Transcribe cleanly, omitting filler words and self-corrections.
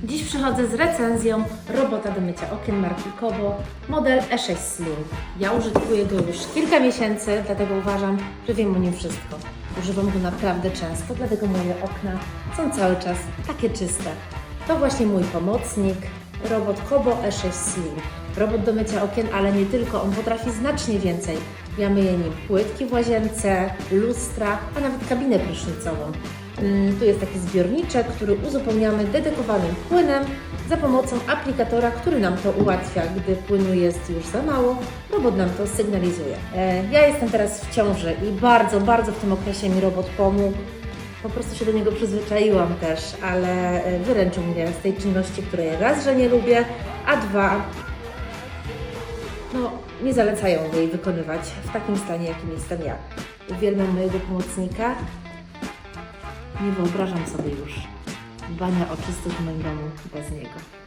Dziś przychodzę z recenzją robota do mycia okien marki Kobo, model E6 Slim. Ja użytkuję go już kilka miesięcy, dlatego uważam, że wiem o nim wszystko. Używam go naprawdę często, dlatego moje okna są cały czas takie czyste. To właśnie mój pomocnik, robot Kobo E6 Slim. Robot do mycia okien, ale nie tylko, on potrafi znacznie więcej. Ja myję nim płytki w łazience, lustra, a nawet kabinę prysznicową. Tu jest taki zbiorniczek, który uzupełniamy dedykowanym płynem za pomocą aplikatora, który nam to ułatwia. Gdy płynu jest już za mało, robot nam to sygnalizuje. Ja jestem teraz w ciąży i bardzo w tym okresie mi robot pomógł. Po prostu się do niego przyzwyczaiłam też, ale wyręczył mnie z tej czynności, której raz, że nie lubię, a dwa, nie zalecają jej wykonywać w takim stanie, jakim jestem ja. Uwielbiam mojego pomocnika. Nie wyobrażam sobie już dbania o czystość w moim domu bez niego.